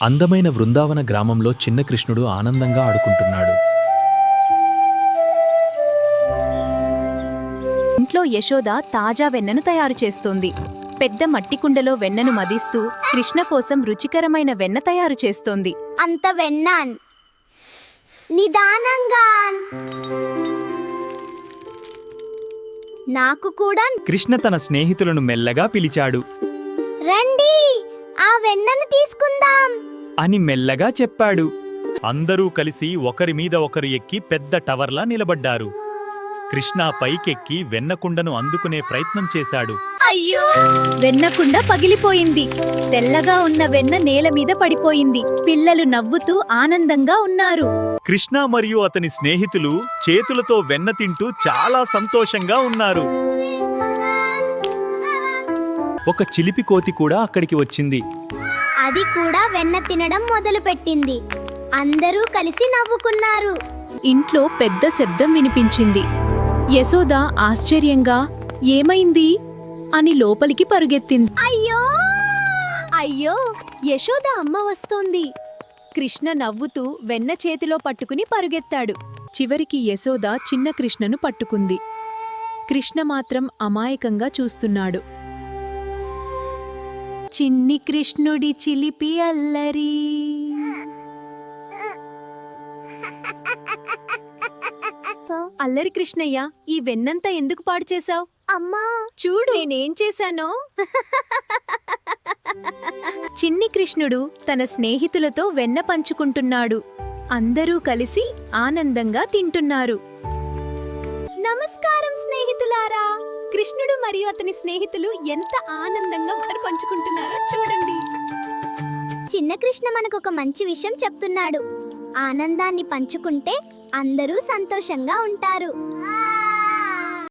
అందమైన వృందావన గ్రామంలో చిన్న కృష్ణుడు ఆనందంగా ఆడుకుంటున్నాడు. ఇంట్లో యశోద తాజా వెన్నను తయారు చేస్తోంది. పెద్ద మట్టి కుండలో వెన్నను మదిస్తూ కృష్ణ కోసం రుచికరమైన వెన్న తయారు చేస్తోంది. అంత వెన్నాన్ నిదానంగా నాకు కూడా కృష్ణ తన స్నేహితులను మెల్లగా పిలిచాడు. రండి, ఆ వెన్నను తీసుకుందాం అని మెల్లగా చెప్పాడు. అందరూ కలిసి ఒకరి మీద ఒకరు ఎక్కి పెద్ద టవర్లా నిలబడ్డారు. కృష్ణ పైకెక్కి వెన్నకుండను అందుకునే ప్రయత్నం చేశాడు. అయ్యో! వెన్నకుండ పగిలిపోయింది. తెల్లగా ఉన్న వెన్న నేల మీద పడిపోయింది. పిల్లలు నవ్వుతూ ఆనందంగా ఉన్నారు. కృష్ణ మరియు అతని స్నేహితులు చేతులతో వెన్న తింటూ చాలా సంతోషంగా ఉన్నారు. ఒక చిలిపి కోతి కూడా అక్కడికి వచ్చింది. అది కూడా వెన్న తినడం మొదలుపెట్టింది. అందరూ కలిసి నవ్వుకున్నారు. ఇంట్లో పెద్ద శబ్దం వినిపించింది. యశోద ఆశ్చర్యంగా ఏమైంది అని లోపలికి పరుగెత్తింది. అయ్యో అయ్యో! యశోద అమ్మ వస్తోంది. కృష్ణ నవ్వుతూ వెన్న చేతిలో పట్టుకుని పరుగెత్తాడు. చివరికి యశోద చిన్న కృష్ణను పట్టుకుంది. కృష్ణ మాత్రం అమాయకంగా చూస్తున్నాడు. చిన్ని కృష్ణుడి చిలిపి అల్లరి. అల్లరి కృష్ణయ్య, ఈ వెన్నంతా ఎందుకు పాడు చేశావు? అమ్మా, చూడు నేనేం చేశానో. చిన్ని కృష్ణుడు తన స్నేహితులతో వెన్న పంచుకుంటున్నాడు. అందరూ కలిసి ఆనందంగా తింటున్నారు. నమస్కారం స్నేహితులారా! కృష్ణుడు మరియు అతని స్నేహితులు ఎంత ఆనందంగా వెన్న పంచుకుంటున్నారో చూడండి. చిన్న కృష్ణ మనకొక మంచి విషయం చెప్తున్నాడు. ఆనందాన్ని పంచుకుంటే అందరూ సంతోషంగా ఉంటారు.